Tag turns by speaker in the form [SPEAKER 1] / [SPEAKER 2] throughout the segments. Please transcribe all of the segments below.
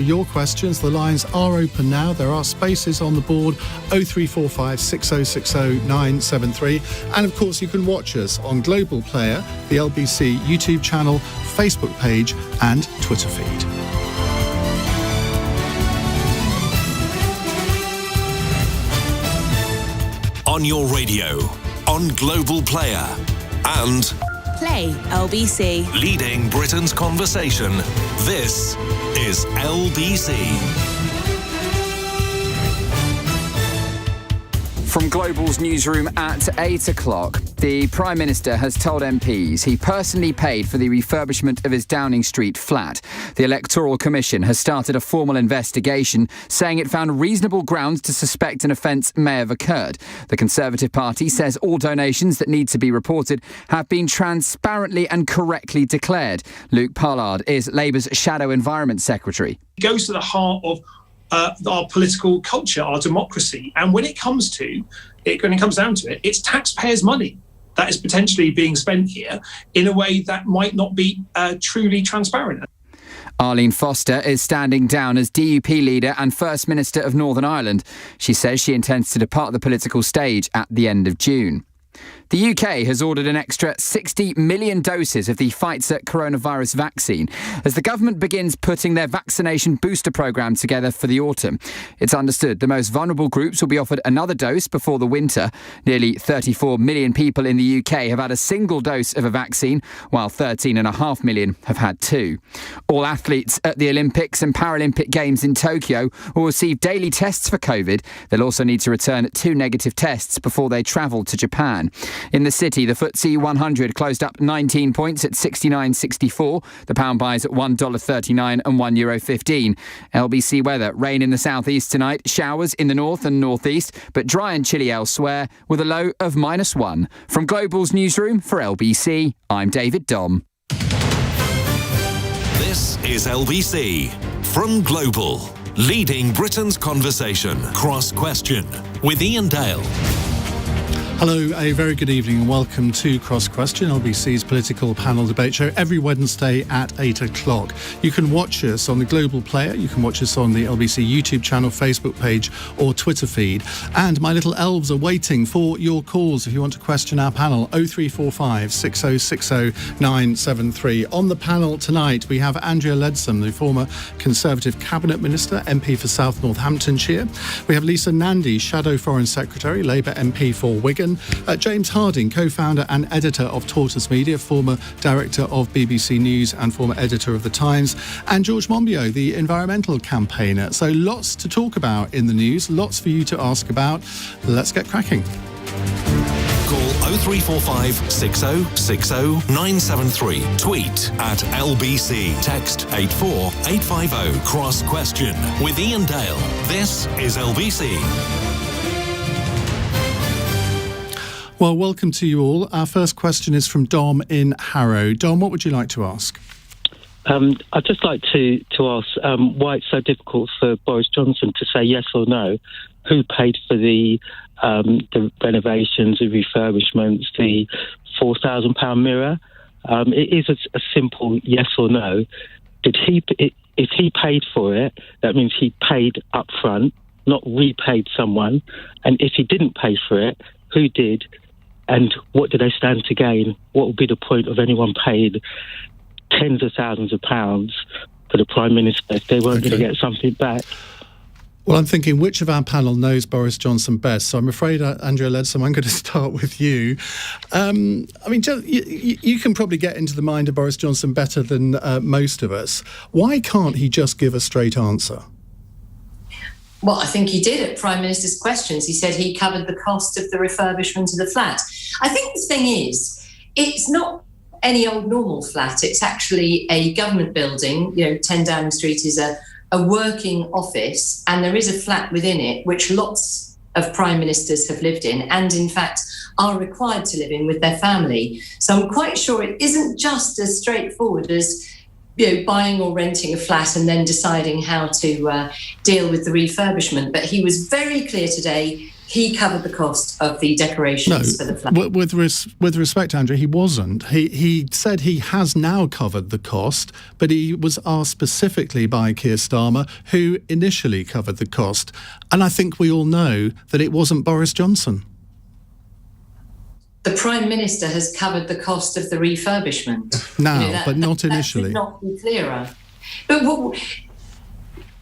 [SPEAKER 1] Your questions, the lines are open now. There are spaces on the board, 0345 6060 973. And of course, you can watch us on Global Player, the LBC YouTube channel, Facebook page and Twitter feed.
[SPEAKER 2] On your radio, on Global Player and
[SPEAKER 3] Play LBC.
[SPEAKER 2] Leading Britain's conversation. This is LBC.
[SPEAKER 4] From Global's newsroom at 8 o'clock, the Prime Minister has told MPs he personally paid for the refurbishment of his Downing Street flat. The Electoral Commission has started a formal investigation, saying it found reasonable grounds to suspect an offence may have occurred. The Conservative Party says all donations that need to be reported have been transparently and correctly declared. Luke Pollard is Labour's Shadow Environment Secretary.
[SPEAKER 5] It goes to the heart of our political culture, our democracy. And when it comes down to it, it's taxpayers' money that is potentially being spent here in a way that might not be truly transparent.
[SPEAKER 4] Arlene Foster is standing down as DUP leader and First Minister of Northern Ireland. She says she intends to depart the political stage at the end of June. The UK has ordered an extra 60 million doses of the Pfizer coronavirus vaccine as the government begins putting their vaccination booster programme together for the autumn. It's understood the most vulnerable groups will be offered another dose before the winter. Nearly 34 million people in the UK have had a single dose of a vaccine, while 13.5 million have had two. All athletes at the Olympics and Paralympic Games in Tokyo will receive daily tests for COVID. They'll also need to return 2 negative tests before they travel to Japan. In the city, the FTSE 100 closed up 19 points at 69.64. The pound buys at $1.39 and €1.15. LBC weather: rain in the southeast tonight, showers in the north and northeast, but dry and chilly elsewhere with a low of -1. From Global's newsroom for LBC, I'm David Dom.
[SPEAKER 2] This is LBC from Global. Leading Britain's conversation. Cross Question with Iain Dale.
[SPEAKER 1] Hello, a very good evening and welcome to Cross Question, LBC's political panel debate show every Wednesday at 8 o'clock. You can watch us on the Global Player, you can watch us on the LBC YouTube channel, Facebook page or Twitter feed. And my little elves are waiting for your calls if you want to question our panel, 0345 6060 973. On the panel tonight we have Andrea Leadsom, the former Conservative Cabinet Minister, MP for South Northamptonshire. We have Lisa Nandy, Shadow Foreign Secretary, Labour MP for Wigan. James Harding, co-founder and editor of Tortoise Media, former director of BBC News and former editor of The Times, and George Monbiot, the environmental campaigner. So lots to talk about in the news, lots for you to ask about. Let's get cracking.
[SPEAKER 2] Call 0345 6060 973. Tweet at LBC. Text 84850. Cross Question with Iain Dale. This is LBC.
[SPEAKER 1] Well, welcome to you all. Our first question is from Dom in Harrow. Dom, what would you like to ask?
[SPEAKER 6] I'd just like to ask why it's so difficult for Boris Johnson to say yes or no. Who paid for the renovations, the refurbishments, the £4,000 mirror? It is a simple yes or no. If he paid for it, that means he paid up front, not repaid someone. And if he didn't pay for it, who did? And what do they stand to gain? What would be the point of anyone paid tens of thousands of pounds for the Prime Minister if they weren't going to get something back?
[SPEAKER 1] Well, I'm thinking, which of our panel knows Boris Johnson best? So I'm afraid, Andrea Leadsom, I'm going to start with you. You can probably get into the mind of Boris Johnson better than most of us. Why can't he just give a straight answer?
[SPEAKER 7] Well, I think he did at Prime Minister's questions. He said he covered the cost of the refurbishment of the flat. I think the thing is, it's not any old normal flat. It's actually a government building. 10 Downing Street is a working office, and there is a flat within it which lots of Prime Ministers have lived in and, in fact, are required to live in with their family. So I'm quite sure it isn't just as straightforward as buying or renting a flat and then deciding how to deal with the refurbishment. But he was very clear today. he covered the cost of the decorations for the flat.
[SPEAKER 1] With respect, Andrea, he wasn't. He said he has now covered the cost, but he was asked specifically by Keir Starmer who initially covered the cost. And I think we all know that it wasn't Boris Johnson.
[SPEAKER 7] The Prime Minister has covered the cost of the refurbishment.
[SPEAKER 1] Now, but not initially.
[SPEAKER 7] That should not be clearer. But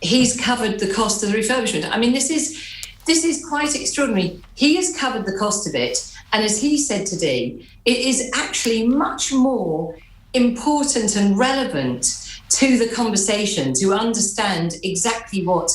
[SPEAKER 7] he's covered the cost of the refurbishment. I mean, this is quite extraordinary. He has covered the cost of it. And as he said today, it is actually much more important and relevant to the conversation to understand exactly what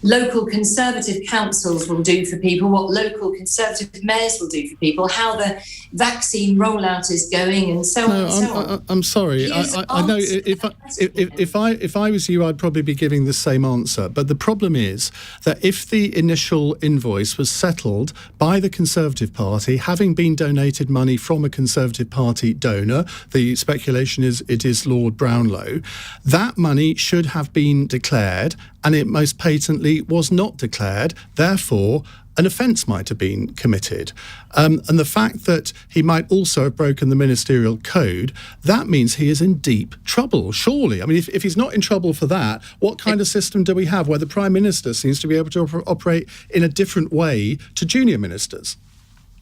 [SPEAKER 7] local Conservative councils will do for people, what local Conservative mayors will do for people, how the vaccine rollout is going, and so on and so on.
[SPEAKER 1] I'm sorry. I know if I was you, I'd probably be giving the same answer. But the problem is that if the initial invoice was settled by the Conservative Party, having been donated money from a Conservative Party donor, the speculation is it is Lord Brownlow, that money should have been declared, and it most patently was not declared. Therefore, an offence might have been committed. And the fact that he might also have broken the ministerial code, that means he is in deep trouble, surely. I mean, if he's not in trouble for that, what kind of system do we have where the Prime Minister seems to be able to operate in a different way to junior ministers?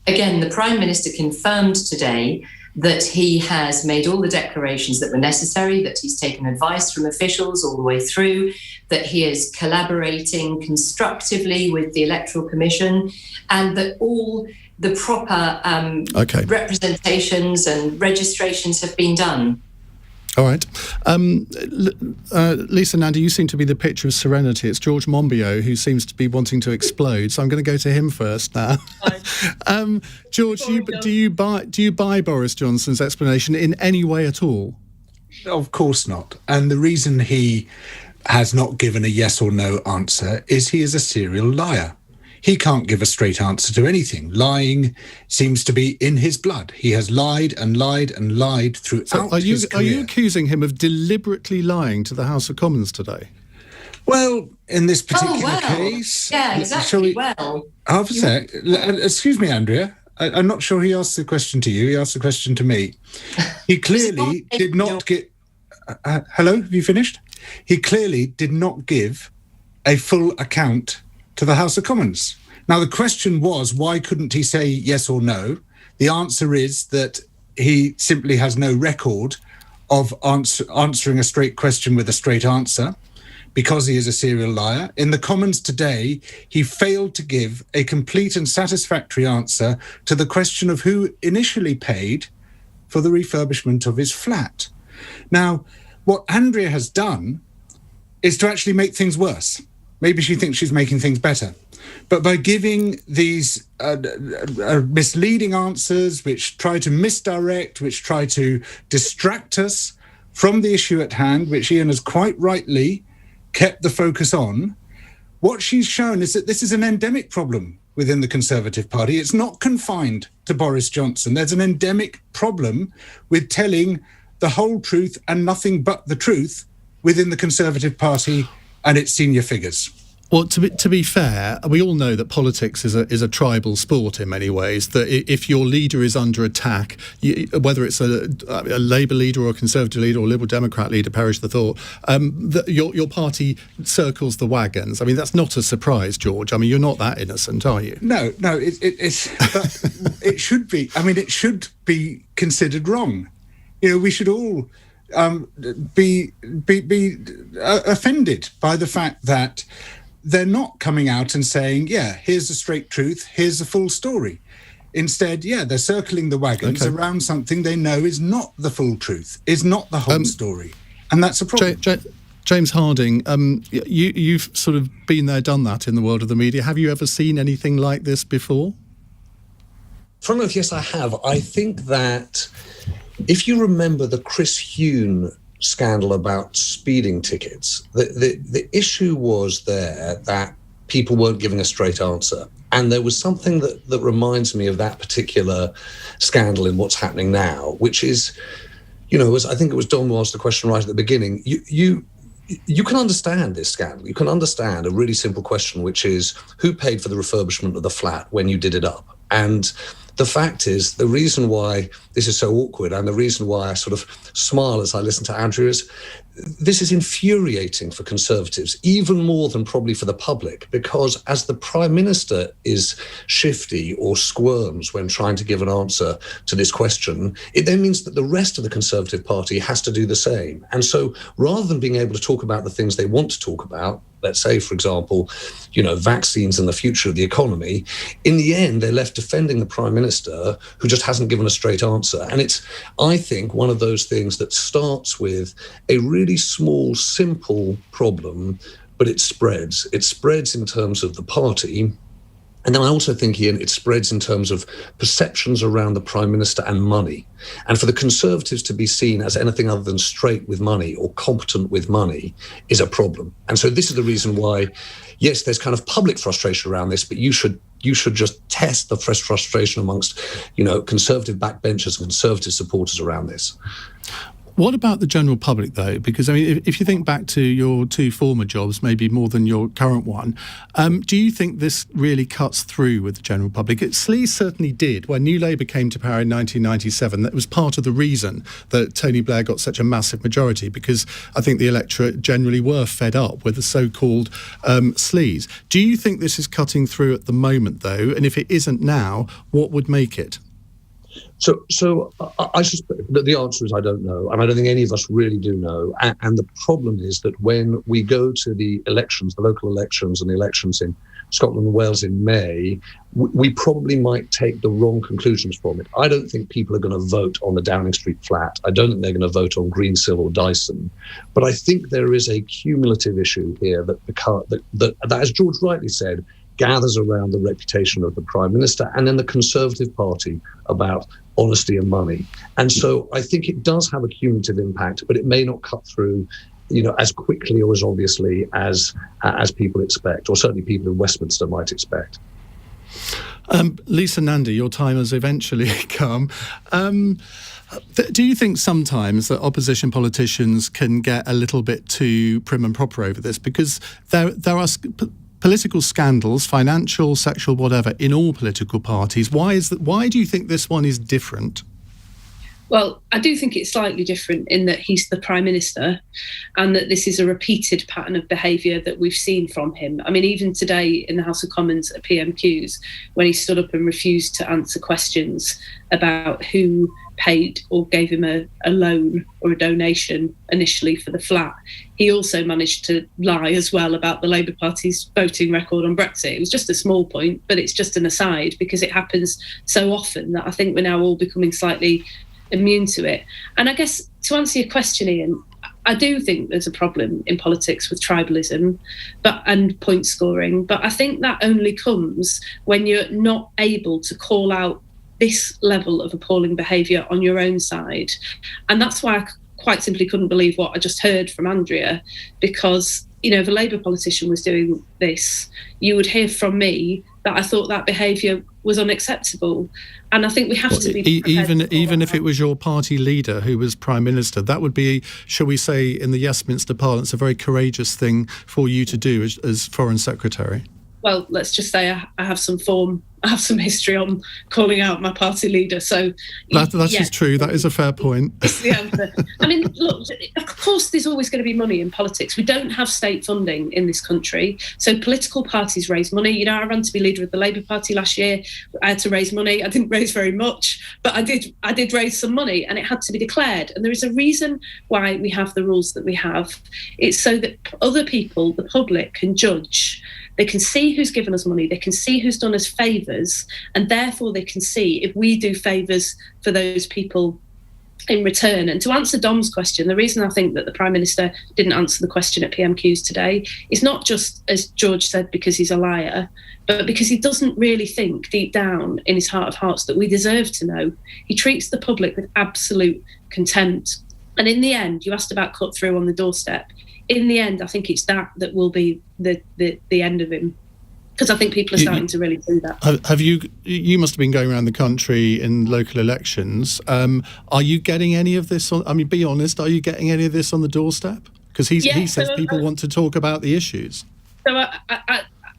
[SPEAKER 7] Again, the Prime Minister confirmed today that he has made all the declarations that were necessary, that he's taken advice from officials all the way through, that he is collaborating constructively with the Electoral Commission, and that all the proper representations and registrations have been done.
[SPEAKER 1] All right. Lisa, Nandy, you seem to be the picture of serenity. It's George Monbiot who seems to be wanting to explode, so I'm going to go to him first now. George, do you buy Boris Johnson's explanation in any way at all?
[SPEAKER 8] Of course not. And the reason he has not given a yes or no answer is he is a serial liar. He can't give a straight answer to anything. Lying seems to be in his blood. He has lied and lied and lied throughout his career.
[SPEAKER 1] Are you accusing him of deliberately lying to the House of Commons today?
[SPEAKER 8] Well, in this particular case...
[SPEAKER 7] Yeah, exactly.
[SPEAKER 8] Half a sec. Excuse me, Andrea. I'm not sure he asked the question to you. He asked the question to me. He clearly did not get... hello, have you finished? He clearly did not give a full account to the House of Commons. Now, the question was, why couldn't he say yes or no? The answer is that he simply has no record of answering a straight question with a straight answer because he is a serial liar. In the Commons today, he failed to give a complete and satisfactory answer to the question of who initially paid for the refurbishment of his flat. Now, what Andrea has done is to actually make things worse. Maybe she thinks she's making things better. But by giving these misleading answers, which try to misdirect, which try to distract us from the issue at hand, which Iain has quite rightly kept the focus on, what she's shown is that this is an endemic problem within the Conservative Party. It's not confined to Boris Johnson. There's an endemic problem with telling the whole truth and nothing but the truth within the Conservative Party and its senior figures.
[SPEAKER 1] Well, to be fair, we all know that politics is a tribal sport in many ways, that if your leader is under attack, whether it's a Labour leader or a Conservative leader or Liberal Democrat leader, perish the thought, your party circles the wagons. I mean, that's not a surprise, George. I mean, you're not that innocent, are you?
[SPEAKER 8] No, it's but it should be. I mean, it should be considered wrong. You know, we should all be offended by the fact that they're not coming out and saying, yeah, here's the straight truth, here's the full story. Instead, they're circling the wagons around something they know is not the full truth, is not the whole story. And that's a problem.
[SPEAKER 1] James Harding, you've sort of been there, done that in the world of the media. Have you ever seen anything like this before?
[SPEAKER 9] Funnily enough, yes, I have. I think that if you remember the Chris Huhne scandal about speeding tickets, the issue was there that people weren't giving a straight answer. And there was something that reminds me of that particular scandal in what's happening now, which is, I think it was Don who asked the question right at the beginning. you can understand this scandal. You can understand a really simple question, which is who paid for the refurbishment of the flat when you did it up? And the fact is, the reason why this is so awkward and the reason why I sort of smile as I listen to Andrew is this is infuriating for Conservatives, even more than probably for the public, because as the Prime Minister is shifty or squirms when trying to give an answer to this question, it then means that the rest of the Conservative Party has to do the same. And so rather than being able to talk about the things they want to talk about, let's say, for example, vaccines and the future of the economy, in the end, they're left defending the Prime Minister who just hasn't given a straight answer. And it's, I think, one of those things that starts with a really small, simple problem, but it spreads. It spreads in terms of the party. And then I also think, Iain, it spreads in terms of perceptions around the Prime Minister and money. And for the Conservatives to be seen as anything other than straight with money or competent with money is a problem. And so this is the reason why, yes, there's kind of public frustration around this, but you should just test the frustration amongst, Conservative backbenchers and Conservative supporters around this.
[SPEAKER 1] What about the general public, though? Because, I mean, if you think back to your two former jobs, maybe more than your current one, do you think this really cuts through with the general public? Sleaze certainly did. When New Labour came to power in 1997, that was part of the reason that Tony Blair got such a massive majority, because I think the electorate generally were fed up with the so-called sleaze. Do you think this is cutting through at the moment, though? And if it isn't now, what would make it?
[SPEAKER 9] So I suspect that the answer is I don't know, and I don't think any of us really do know. And the problem is that when we go to the elections, the local elections and the elections in Scotland and Wales in May, we probably might take the wrong conclusions from it. I don't think people are going to vote on the Downing Street flat. I don't think they're going to vote on Greensill or Dyson. But I think there is a cumulative issue here that as George rightly said, gathers around the reputation of the Prime Minister and then the Conservative Party about honesty and money. And so I think it does have a cumulative impact, but it may not cut through, as quickly or as obviously as people expect, or certainly people in Westminster might expect.
[SPEAKER 1] Lisa, Nandy, your time has eventually come. Do you think sometimes that opposition politicians can get a little bit too prim and proper over this? Because there are political scandals, financial, sexual, whatever, in all political parties. Why do you think this one is different?
[SPEAKER 10] Well, I do think it's slightly different in that he's the Prime Minister and that this is a repeated pattern of behaviour that we've seen from him. I mean, even today in the House of Commons at PMQs, when he stood up and refused to answer questions about who paid or gave him a loan or a donation initially for the flat, he also managed to lie as well about the Labour Party's voting record on Brexit. It was just a small point, but it's just an aside because it happens so often that I think we're now all becoming slightly immune to it. And I guess to answer your question, Iain, I do think there's a problem in politics with tribalism and point scoring, but I think that only comes when you're not able to call out this level of appalling behaviour on your own side. And that's why I quite simply couldn't believe what I just heard from Andrea, because, if a Labour politician was doing this, you would hear from me that I thought that behaviour was unacceptable. And I think we have to be
[SPEAKER 1] even if it was your party leader who was Prime Minister, that would be, shall we say, in the Westminster parlance, a very courageous thing for you to do as Foreign Secretary.
[SPEAKER 10] Well, let's just say I have some form. I have some history on calling out my party leader. So
[SPEAKER 1] that is true. That is a fair point.
[SPEAKER 10] It's the answer. I mean, look, of course, there's always going to be money in politics. We don't have state funding in this country. So political parties raise money. I ran to be leader of the Labour Party last year. I had to raise money. I didn't raise very much, but I did raise some money, and it had to be declared. And there is a reason why we have the rules that we have. It's so that other people, the public, can judge. They can see who's given us money. They can see who's done us favours, and therefore they can see if we do favours for those people in return. And to answer Dom's question, the reason I think that the Prime Minister didn't answer the question at PMQs today is not just, as George said, because he's a liar, but because he doesn't really think deep down in his heart of hearts that we deserve to know. He treats the public with absolute contempt. And in the end, you asked about cut through on the doorstep. In the end, I think it's that will be the end of him, because I think people are starting to really do that.
[SPEAKER 1] Have you must have been going around the country in local elections. Are you getting any of this be honest, are you getting any of this on the doorstep? Because he says people want to talk about the issues.
[SPEAKER 10] So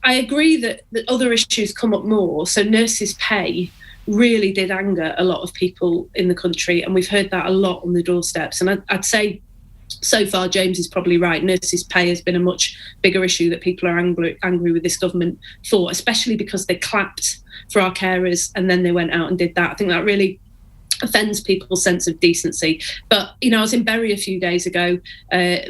[SPEAKER 10] I agree that other issues come up more. So nurses' pay really did anger a lot of people in the country, and we've heard that a lot on the doorsteps. And I'd say so far James is probably right. Nurses' pay has been a much bigger issue that people are angry with this government for, especially because they clapped for our carers and then they went out and did that. I think that really offends people's sense of decency. But, I was in Bury a few days ago,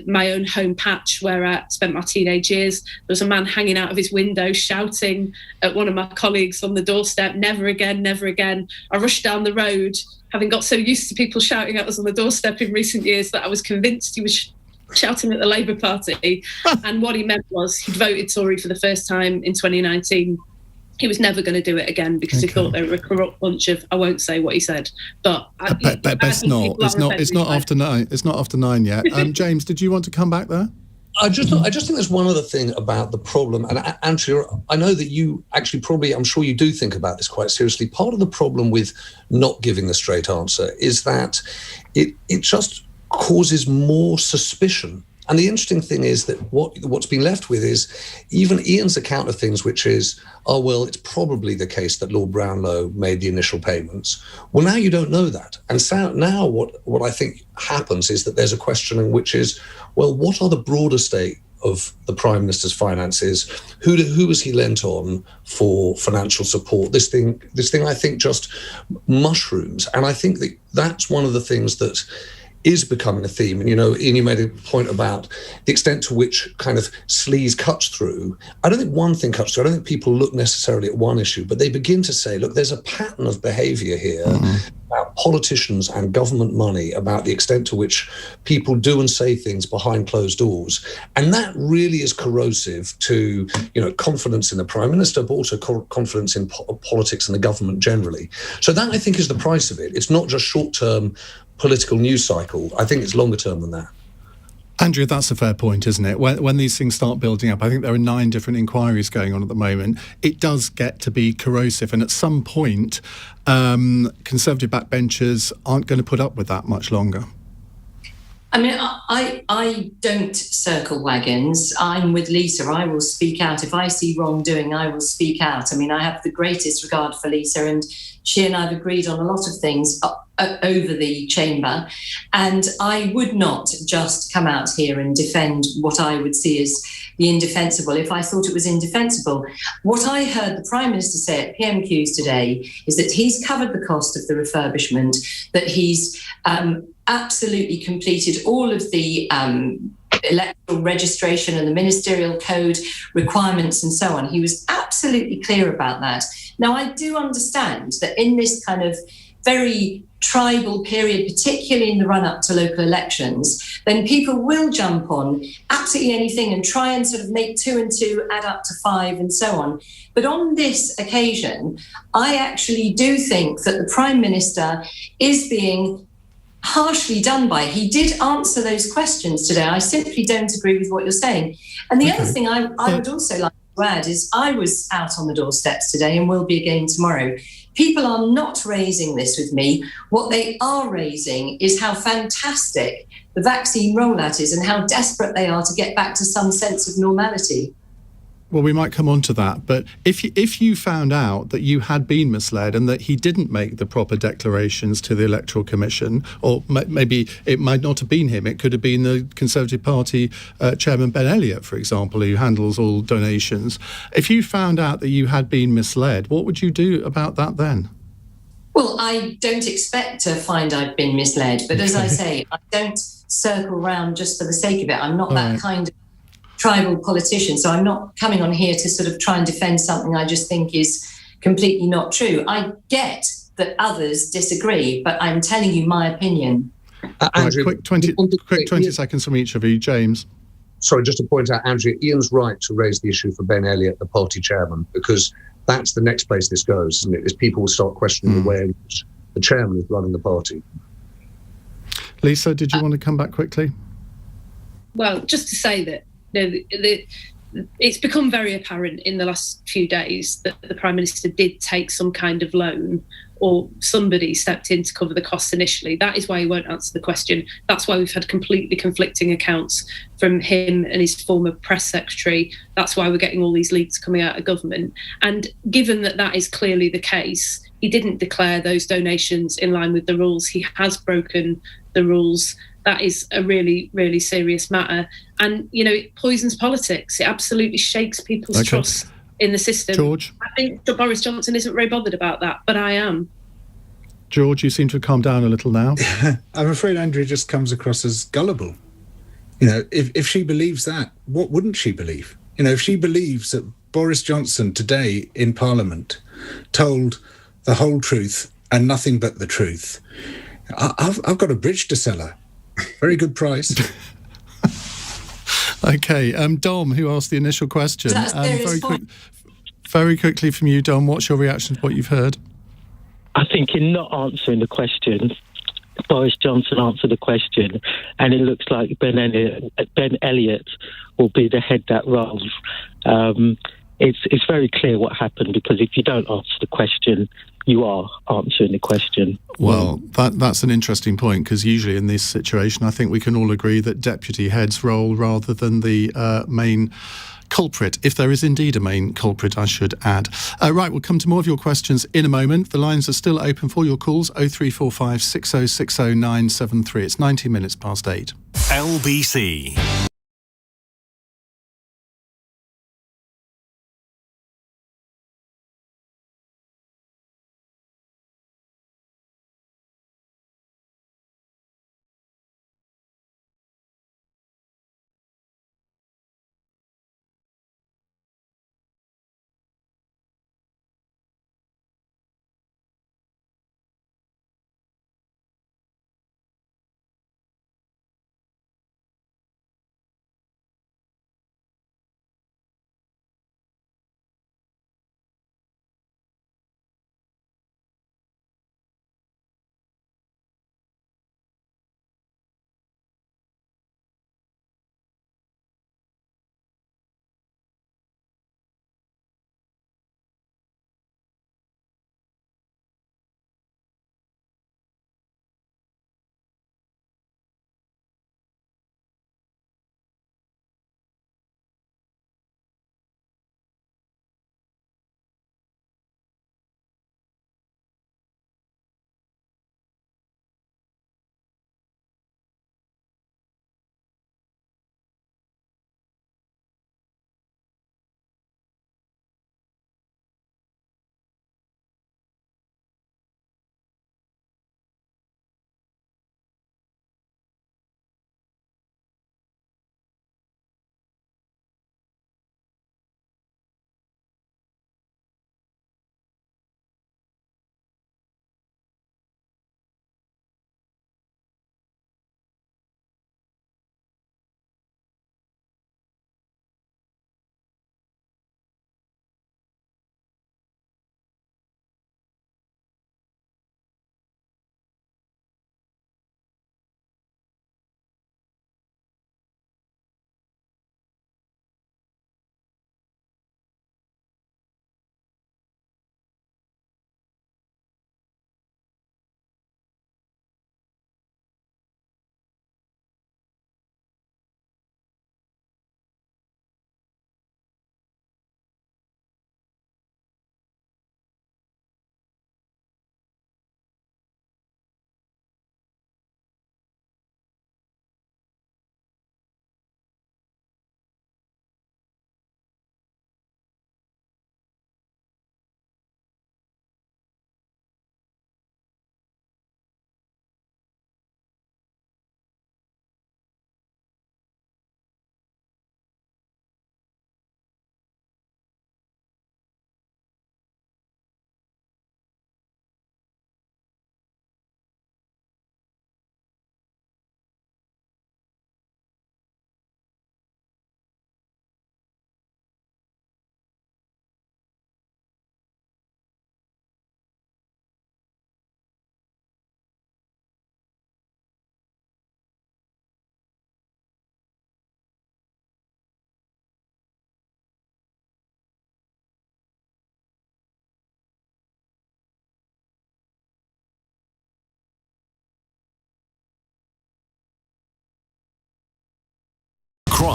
[SPEAKER 10] my own home patch where I spent my teenage years. There was a man hanging out of his window shouting at one of my colleagues on the doorstep, "Never again, never again." I rushed down the road, having got so used to people shouting at us on the doorstep in recent years that I was convinced he was shouting at the Labour Party. And what he meant was he'd voted Tory for the first time in 2019. He was never going to do it again because he thought they were a corrupt bunch of, I won't say what he said, but
[SPEAKER 1] best not. It's not after 9. It's not after 9 yet. James, did you want to come back there?
[SPEAKER 9] I just think there's one other thing about the problem, and Andrea, I know that you actually I'm sure you do think about this quite seriously. Part of the problem with not giving the straight answer is that it just causes more suspicion. And the interesting thing is that what's been left with is even Iain's account of things, which is, oh, well, it's probably the case that Lord Brownlow made the initial payments. Well, now you don't know that. And so now what I think happens is that there's a questioning, which is, well, what are the broader state of the Prime Minister's finances? Who was he lent on for financial support? This thing I think just mushrooms. And I think that's one of the things that is becoming a theme. And, Iain, you made a point about the extent to which kind of sleaze cuts through. I don't think one thing cuts through. I don't think people look necessarily at one issue, but they begin to say, look, there's a pattern of behaviour here about politicians and government money, about the extent to which people do and say things behind closed doors. And that really is corrosive to, confidence in the Prime Minister, but also confidence in politics and the government generally. So that, I think, is the price of it. It's not just short-term political news cycle. I think it's longer term than that.
[SPEAKER 1] Andrea, that's a fair point, isn't it? When these things start building up, I think there are 9 different inquiries going on at the moment. It does get to be corrosive, and at some point, Conservative backbenchers aren't going to put up with that much longer.
[SPEAKER 7] I mean, I don't circle wagons. I'm with Lisa. I will speak out. If I see wrongdoing, I will speak out. I mean, I have the greatest regard for Lisa, and she and I have agreed on a lot of things over the chamber. And I would not just come out here and defend what I would see as the indefensible if I thought it was indefensible. What I heard the Prime Minister say at PMQs today is that he's covered the cost of the refurbishment, that he's absolutely completed all of the electoral registration and the ministerial code requirements and so on. He was absolutely clear about that. Now, I do understand that in this kind of very tribal period, particularly in the run-up to local elections, then people will jump on absolutely anything and try and sort of make 2 and 2 add up to 5 and so on. But on this occasion, I actually do think that the Prime Minister is being harshly done by. He did answer those questions today. I simply don't agree with what you're saying. And the other thing I would also like to add is I was out on the doorsteps today and will be again tomorrow. People are not raising this with me. What they are raising is how fantastic the vaccine rollout is and how desperate they are to get back to some sense of normality.
[SPEAKER 1] Well, we might come on to that, but if you found out that you had been misled and that he didn't make the proper declarations to the Electoral Commission, or maybe it might not have been him, it could have been the Conservative Party Chairman Ben Elliott, for example, who handles all donations. If you found out that you had been misled, what would you do about that then?
[SPEAKER 7] Well, I don't expect to find I've been misled, but as I say, I don't circle round just for the sake of it. I'm not that kind of tribal politician, so I'm not coming on here to sort of try and defend something I just think is completely not true. I get that others disagree, but I'm telling you my opinion.
[SPEAKER 1] Andrea, quick 20 seconds from each of you. James.
[SPEAKER 9] Sorry, just to point out, Andrea, Iain's right to raise the issue for Ben Elliott, the party chairman, because that's the next place this goes, isn't it? Is people will start questioning the way in which the chairman is running the party. Lisa, did you want to come back quickly?
[SPEAKER 10] Well, just to say that it's become very apparent in the last few days that the Prime Minister did take some kind of loan, or somebody stepped in to cover the costs initially. That is why he won't answer the question. That's why we've had completely conflicting accounts from him and his former press secretary. That's why we're getting all these leaks coming out of government. And given that that is clearly the case, he didn't declare those donations in line with the rules. He has broken the rules. That is a really, really serious matter. And, it poisons politics. It absolutely shakes people's trust in the system.
[SPEAKER 1] George?
[SPEAKER 10] I think that Boris Johnson isn't very bothered about that, but I am.
[SPEAKER 1] George, you seem to have calmed down a little now.
[SPEAKER 8] I'm afraid Andrea just comes across as gullible. If she believes that, what wouldn't she believe? If she believes that Boris Johnson today in Parliament told the whole truth and nothing but the truth, I've got a bridge to sell her. Very good price.
[SPEAKER 1] Okay, Dom, who asked the initial question. Very quickly from you, Dom, what's your reaction to what you've heard?
[SPEAKER 6] I think in not answering the question, Boris Johnson answered the question, and it looks like Ben Elliott will be the head that rolls. It's very clear what happened, because if you don't answer the question, you are answering the question.
[SPEAKER 1] Well, that's an interesting point, because usually in this situation, I think we can all agree that deputy heads roll rather than the main culprit, if there is indeed a main culprit, I should add. Right, we'll come to more of your questions in a moment. The lines are still open for your calls, 0345 6060 973. It's 90 minutes past 8.
[SPEAKER 2] LBC.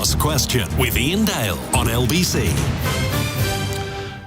[SPEAKER 2] Cross Question with Iain Dale on LBC.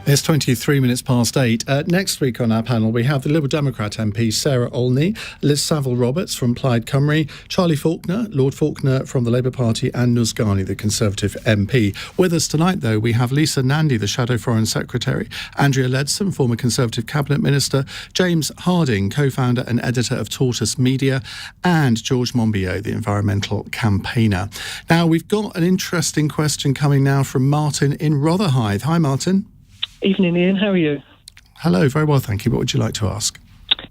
[SPEAKER 1] It's 23 minutes past 8. Next week on our panel, we have the Liberal Democrat MP Sarah Olney, Liz Saville-Roberts from Plaid Cymru, Charlie Faulkner, Lord Faulkner from the Labour Party, and Nus Ghani, the Conservative MP. With us tonight, though, we have Lisa Nandy, the Shadow Foreign Secretary, Andrea Leadsom, former Conservative Cabinet Minister, James Harding, co-founder and editor of Tortoise Media, and George Monbiot, the environmental campaigner. Now, we've got an interesting question coming now from Martin in Rotherhithe. Hi, Martin.
[SPEAKER 11] Evening, Ian. How are you?
[SPEAKER 1] Hello, very well, thank you. What would you like to ask?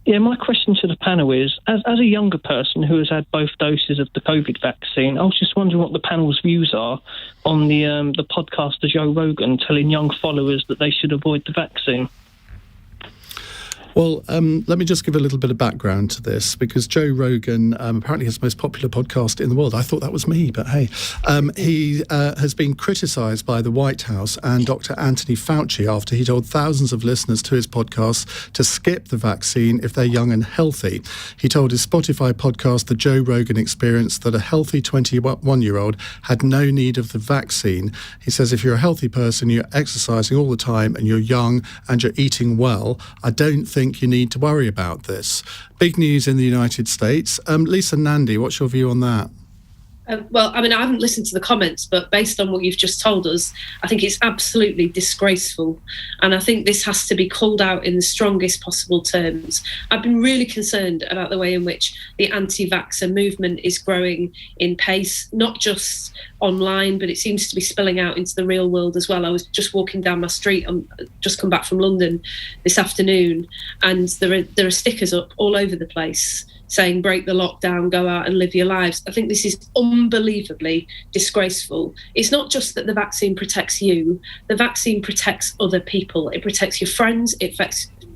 [SPEAKER 11] Yeah, my question to the panel is, as a younger person who has had both doses of the COVID vaccine, I was just wondering what the panel's views are on the podcaster Joe Rogan telling young followers that they should avoid the vaccine.
[SPEAKER 1] Well, let me just give a little bit of background to this, because Joe Rogan apparently has the most popular podcast in the world. I thought that was me, but hey. He has been criticised by the White House and Dr. Anthony Fauci after he told thousands of listeners to his podcast to skip the vaccine if they're young and healthy. He told his Spotify podcast, The Joe Rogan Experience, that a healthy 21-year-old had no need of the vaccine. He says if you're a healthy person, you're exercising all the time and you're young and you're eating well, I don't think you need to worry about this. Big news in the United States. Lisa Nandy, what's your view on that?
[SPEAKER 10] Well, I mean, I haven't listened to the comments, but based on what you've just told us, I think it's absolutely disgraceful. And I think this has to be called out in the strongest possible terms. I've been really concerned about the way in which the anti-vaxxer movement is growing in pace, not just online, but it seems to be spilling out into the real world as well. I was just walking down my street, just come back from London this afternoon, and there are stickers up all over the place saying break the lockdown, go out and live your lives. I think this is unbelievably disgraceful. It's not just that the vaccine protects you, the vaccine protects other people. It protects your friends, it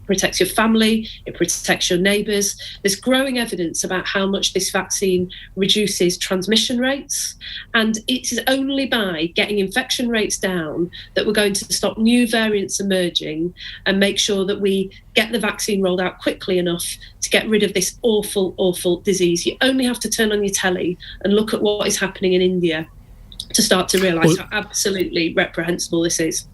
[SPEAKER 10] protects your family, it protects your neighbours. There's growing evidence about how much this vaccine reduces transmission rates, and it is only by getting infection rates down that we're going to stop new variants emerging and make sure that we get the vaccine rolled out quickly enough to get rid of this awful, awful disease. You only have to turn on your telly and look at what is happening in India to start to realise how absolutely reprehensible this is.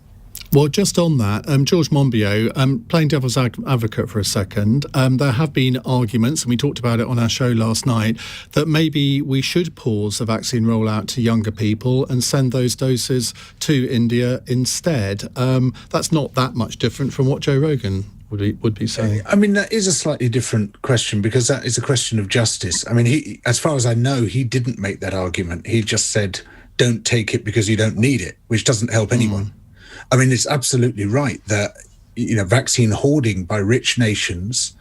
[SPEAKER 1] Well, just on that, George Monbiot, playing devil's advocate for a second, there have been arguments, and we talked about it on our show last night, that maybe we should pause the vaccine rollout to younger people and send those doses to India instead. That's not that much different from what Joe Rogan would be saying.
[SPEAKER 8] I mean, that is a slightly different question, because that is a question of justice. I mean, he, as far as I know, he didn't make that argument. He just said, don't take it because you don't need it, which doesn't help anyone. I mean, it's absolutely right that, you know, vaccine hoarding by rich nations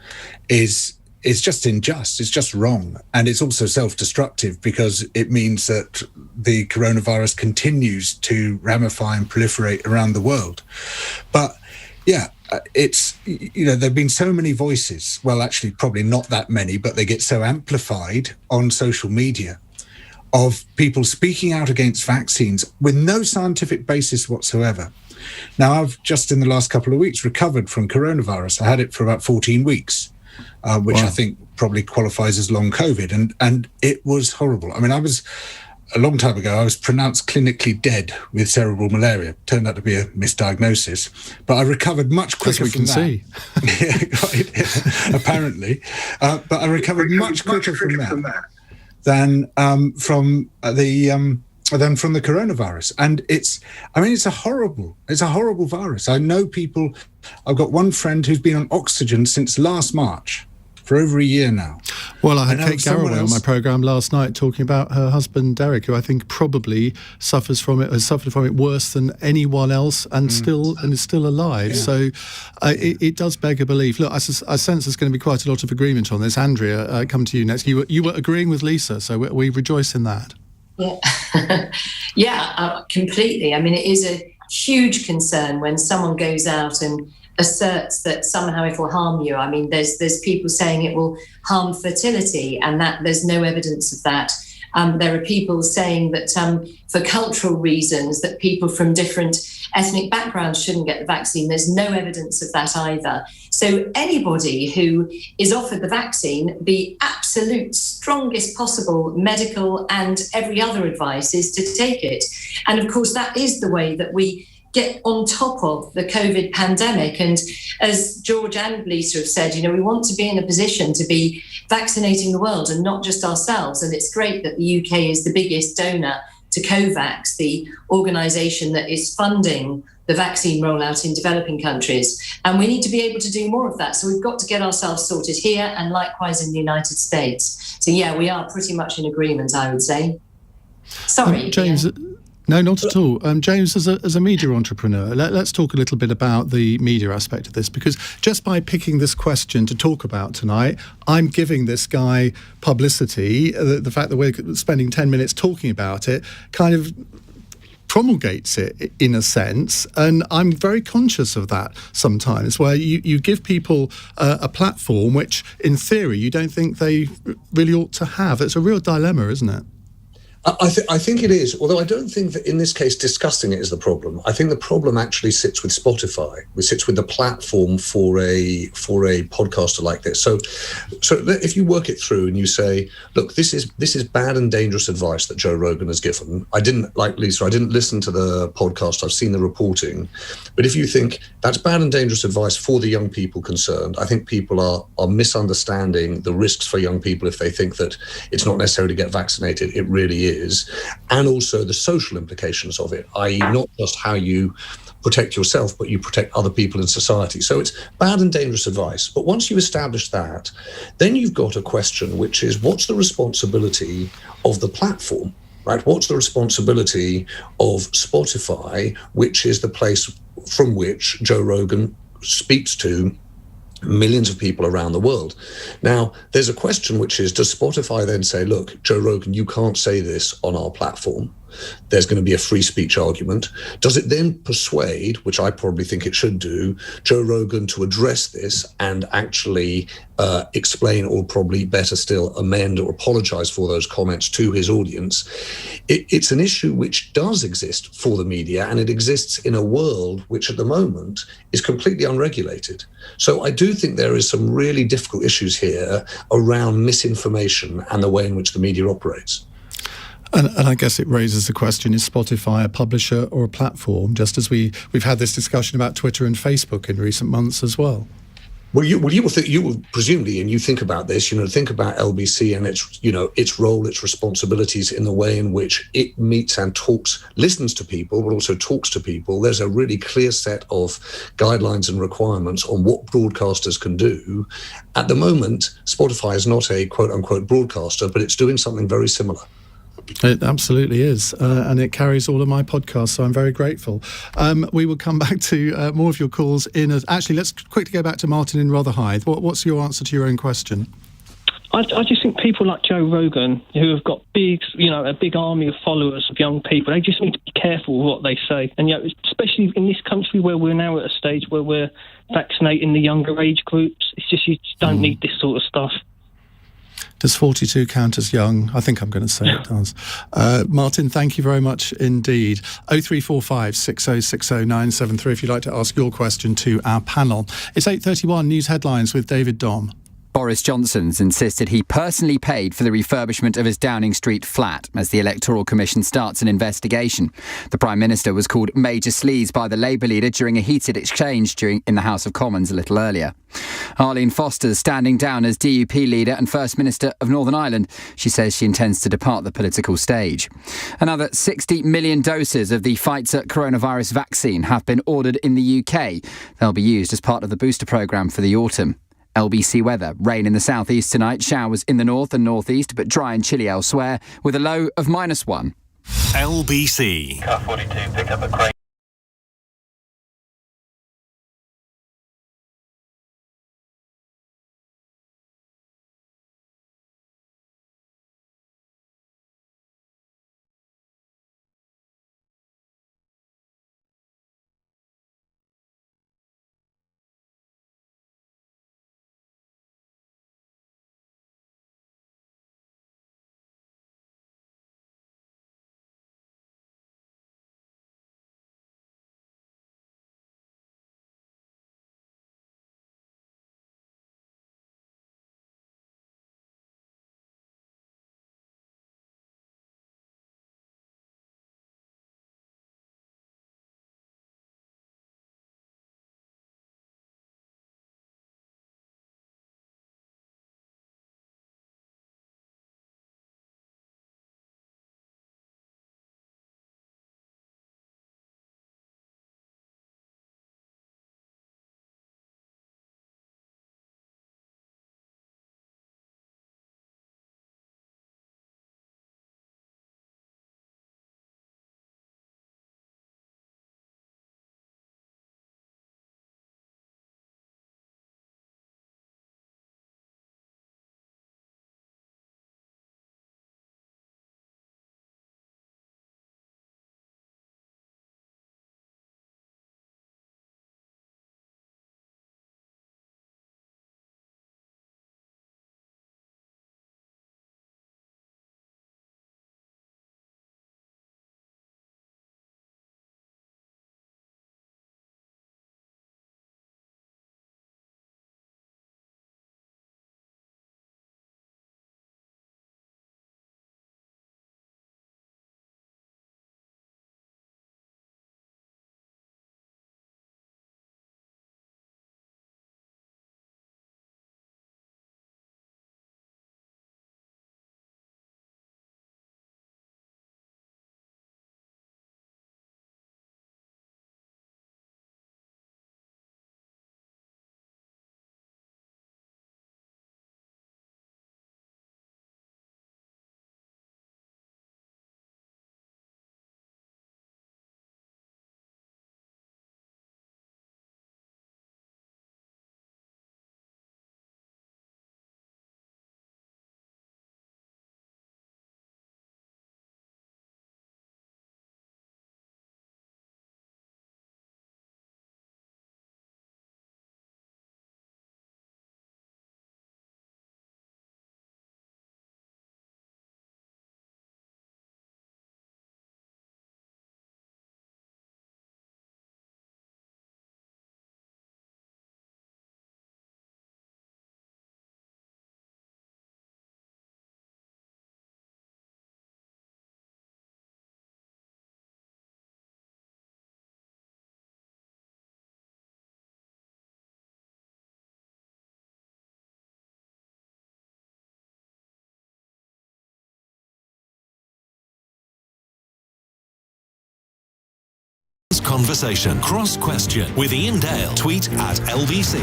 [SPEAKER 8] is just unjust. It's just wrong. And it's also self-destructive, because it means that the coronavirus continues to ramify and proliferate around the world. But yeah, it's, you know, there have been so many voices. Well, actually, probably not that many, but they get so amplified on social media of people speaking out against vaccines with no scientific basis whatsoever. Now, I've just in the last couple of weeks recovered from coronavirus. I had it for about 14 weeks, which I think probably qualifies as long COVID. And it was horrible. I mean, a long time ago, I was pronounced clinically dead with cerebral malaria. Turned out to be a misdiagnosis. But I recovered much quicker from that. Yeah, apparently. But I recovered much quicker from that than from the coronavirus. And it's a horrible virus. I know people, I've got one friend who's been on oxygen since last March, for over a year now.
[SPEAKER 1] Well, I had Kate Garraway on my programme last night talking about her husband, Derek, who I think probably has suffered from it worse than anyone else, and is still alive. Yeah. So it does beg a belief. Look, I sense there's going to be quite a lot of agreement on this. Andrea, come to you next. You were agreeing with Lisa, so we rejoice in that.
[SPEAKER 7] Yeah, completely. I mean, it is a huge concern when someone goes out and asserts that somehow it will harm you. I mean, there's people saying it will harm fertility, and that there's no evidence of that. There are people saying that for cultural reasons, that people from different ethnic backgrounds shouldn't get the vaccine. There's no evidence of that either. So anybody who is offered the vaccine, the absolute strongest possible medical and every other advice is to take it. And of course, that is the way that we get on top of the COVID pandemic. And as George and Lisa have said, we want to be in a position to be vaccinating the world and not just ourselves. And it's great that the UK is the biggest donor to COVAX, the organisation that is funding the vaccine rollout in developing countries. And we need to be able to do more of that. So we've got to get ourselves sorted here and likewise in the United States. So yeah, we are pretty much in agreement, I would say. Sorry,
[SPEAKER 1] James. Yeah. No, not at all. James, as a media entrepreneur, let's talk a little bit about the media aspect of this, because just by picking this question to talk about tonight, I'm giving this guy publicity. The fact that we're spending 10 minutes talking about it kind of promulgates it in a sense, and I'm very conscious of that sometimes, where you give people a platform which, in theory, you don't think they really ought to have. It's a real dilemma, isn't it?
[SPEAKER 9] I think it is, although I don't think that in this case discussing it is the problem. I think the problem actually sits with Spotify. It sits with the platform for a podcaster like this. So if you work it through and you say, look, this is bad and dangerous advice that Joe Rogan has given. I didn't, like Lisa, I didn't listen to the podcast. I've seen the reporting. But if you think that's bad and dangerous advice for the young people concerned, I think people are misunderstanding the risks for young people if they think that it's not necessary to get vaccinated. It really is, and also the social implications of it, i.e. not just how you protect yourself, but you protect other people in society. So it's bad and dangerous advice. But once you've established that, then you've got a question, which is what's the responsibility of the platform, right? What's the responsibility of Spotify, which is the place from which Joe Rogan speaks to millions of people around the world. Now, there's a question which is, does Spotify then say, look, Joe Rogan, you can't say this on our platform? There's going to be a free speech argument. Does it then persuade, which I probably think it should do, Joe Rogan to address this and actually explain, or probably better still, amend or apologize for those comments to his audience? It's an issue which does exist for the media, and it exists in a world which at the moment is completely unregulated. So I do think there is some really difficult issues here around misinformation and the way in which the media operates.
[SPEAKER 1] And I guess it raises the question, is Spotify a publisher or a platform, just as we've had this discussion about Twitter and Facebook in recent months as well?
[SPEAKER 9] Well, you will presumably, and you think about this, think about LBC and its role, its responsibilities in the way in which it meets and talks, listens to people, but also talks to people. There's a really clear set of guidelines and requirements on what broadcasters can do. At the moment, Spotify is not a quote unquote broadcaster, but it's doing something very similar.
[SPEAKER 1] It absolutely is, and it carries all of my podcasts, so I'm very grateful. We will come back to more of your calls actually, let's quickly go back to Martin in Rotherhithe. What's your answer to your own question?
[SPEAKER 11] I just think people like Joe Rogan, who have got a big army of followers of young people, they just need to be careful with what they say. And especially in this country where we're now at a stage where we're vaccinating the younger age groups, it's just you just don't need this sort of stuff.
[SPEAKER 1] Does 42 count as young? I think I'm going to say it does. Martin, thank you very much indeed. 0345 6060 973 if you'd like to ask your question to our panel. It's 8:31 news headlines with David Dom.
[SPEAKER 4] Boris Johnson's insisted he personally paid for the refurbishment of his Downing Street flat as the Electoral Commission starts an investigation. The Prime Minister was called Major Sleaze by the Labour leader during a heated exchange in the House of Commons a little earlier. Arlene Foster's standing down as DUP leader and First Minister of Northern Ireland. She says she intends to depart the political stage. Another 60 million doses of the Pfizer coronavirus vaccine have been ordered in the UK. They'll be used as part of the booster programme for the autumn. LBC weather. Rain in the southeast tonight, showers in the north and northeast, but dry and chilly elsewhere, with a low of -1.
[SPEAKER 2] LBC.
[SPEAKER 12] Car 42 picked up a crate.
[SPEAKER 2] conversation. Cross Question with Iain Dale. Tweet at LBC.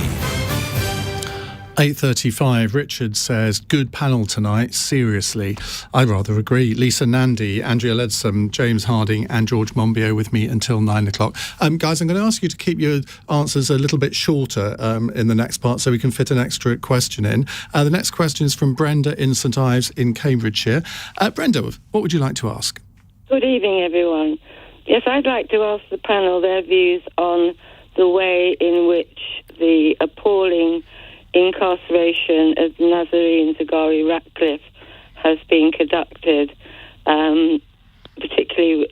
[SPEAKER 1] 8:35, Richard says, good panel tonight, seriously. I rather agree. Lisa, Nandy, Andrea Leadsom, James Harding and George Monbiot with me until 9 o'clock. Guys, I'm going to ask you to keep your answers a little bit shorter in the next part so we can fit an extra question in. The next question is from Brenda in St Ives in Cambridgeshire. Brenda, what would you like to ask?
[SPEAKER 12] Good evening, everyone. Yes, I'd like to ask the panel their views on the way in which the appalling incarceration of Nazarene Zaghari Ratcliffe has been conducted, particularly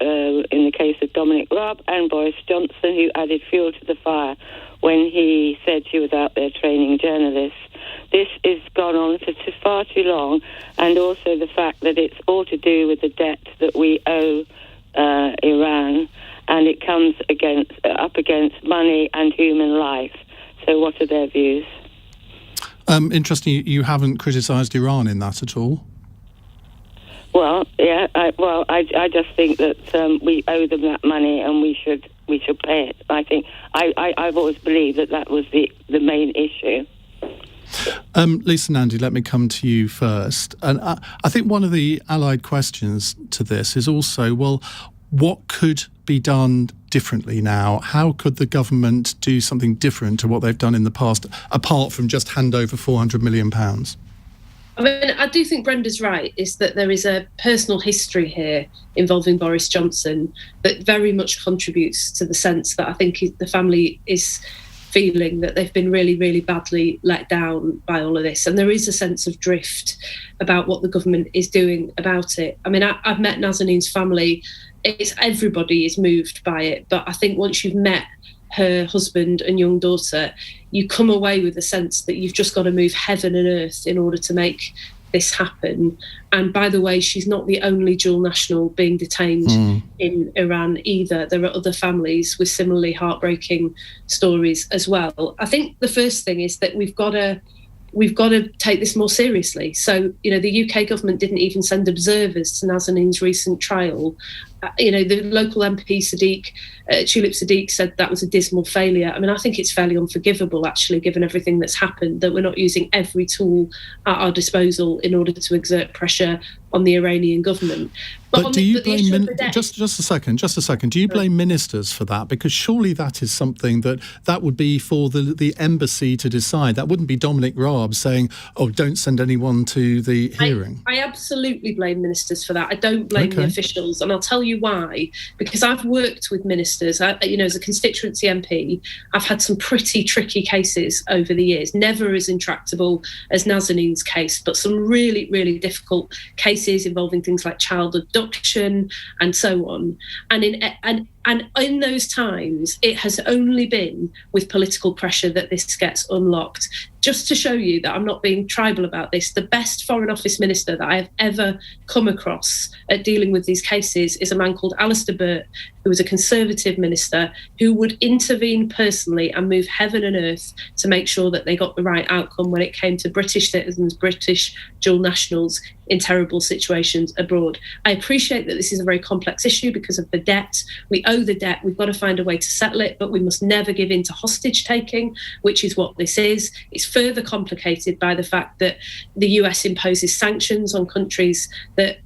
[SPEAKER 12] in the case of Dominic Raab and Boris Johnson, who added fuel to the fire when he said she was out there training journalists. This has gone on for far too long, and also the fact that it's all to do with the debt that we owe Iran, and it comes up against money and human life. So what are their views?
[SPEAKER 1] Interesting, you haven't criticised Iran in that at all?
[SPEAKER 12] Well, yeah. I just think that we owe them that money, and we should pay it. I think I've always believed that was the main issue.
[SPEAKER 1] Lisa, Nandy, let me come to you first. And I think one of the allied questions to this is also, well, what could be done differently now? How could the government do something different to what they've done in the past, apart from just hand over £400 million?
[SPEAKER 10] I mean, I do think Brenda's right, is that there is a personal history here involving Boris Johnson that very much contributes to the sense that I think the family is feeling that they've been really, really badly let down by all of this. And there is a sense of drift about what the government is doing about it. I mean, I've met Nazanin's family. Everybody is moved by it. But I think once you've met her husband and young daughter, you come away with a sense that you've just got to move heaven and earth in order to make this happen. And by the way, she's not the only dual national being detained in Iran either. There are other families with similarly heartbreaking stories as well. I think the first thing is that we've got to take this more seriously. So, the UK government didn't even send observers to Nazanin's recent trial. The local MP, Tulip Sadiq, said that was a dismal failure. I mean, I think it's fairly unforgivable, actually, given everything that's happened, that we're not using every tool at our disposal in order to exert pressure on the Iranian government.
[SPEAKER 1] But do you blame just a second? Do you blame ministers for that? Because surely that is something that would be for the embassy to decide. That wouldn't be Dominic Raab saying, "Oh, don't send anyone to the hearing."
[SPEAKER 10] I absolutely blame ministers for that. I don't blame the officials, and I'll tell you why. Because I've worked with ministers. As a constituency MP, I've had some pretty tricky cases over the years. Never as intractable as Nazanin's case, but some really, really difficult cases involving things like child abduction and so on. And in those times, it has only been with political pressure that this gets unlocked. Just to show you that I'm not being tribal about this, the best Foreign Office minister that I have ever come across at dealing with these cases is a man called Alistair Burt, who was a Conservative minister who would intervene personally and move heaven and earth to make sure that they got the right outcome when it came to British citizens, British dual nationals in terrible situations abroad. I appreciate that this is a very complex issue because of the debt. We owe the debt. We've got to find a way to settle it, but we must never give in to hostage taking, which is what this is. It's further complicated by the fact that the US imposes sanctions on countries that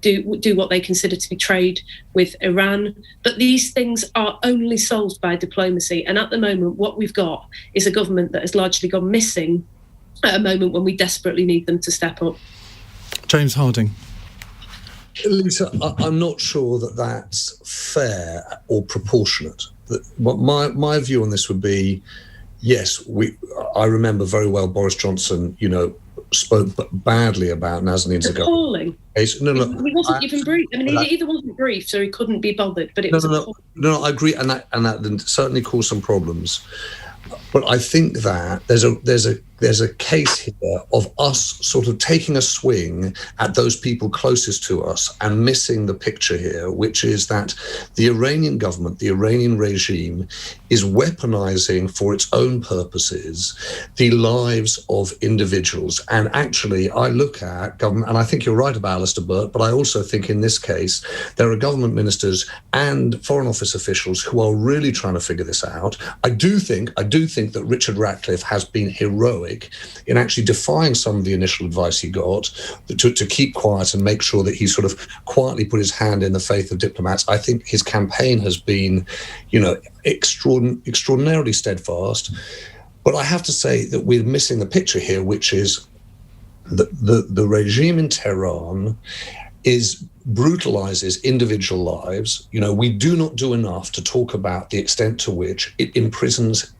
[SPEAKER 10] do what they consider to be trade with Iran. But these things are only solved by diplomacy. And at the moment, what we've got is a government that has largely gone missing at a moment when we desperately need them to step up.
[SPEAKER 1] James Harding.
[SPEAKER 9] Lisa, I'm not sure that that's fair or proportionate. My view on this would be, yes, I remember very well Boris Johnson, spoke badly about Nazanin Zaghari.
[SPEAKER 10] Appalling.
[SPEAKER 9] No,
[SPEAKER 10] he wasn't even briefed. I mean, he either wasn't briefed or he couldn't be bothered. But it was
[SPEAKER 9] no, I agree, and that certainly caused some problems. But I think that there's a there's a case here of us sort of taking a swing at those people closest to us and missing the picture here, which is that the Iranian government, the Iranian regime, is weaponizing for its own purposes the lives of individuals. And actually, I look at government, and I think you're right about Alistair Burt, but I also think in this case, there are government ministers and Foreign Office officials who are really trying to figure this out. I do think that Richard Ratcliffe has been heroic in actually defying some of the initial advice he got to keep quiet and make sure that he sort of quietly put his hand in the faith of diplomats. I think his campaign has been, extraordinarily steadfast. But I have to say that we're missing the picture here, which is the regime in Tehran brutalizes individual lives. We do not do enough to talk about the extent to which it imprisons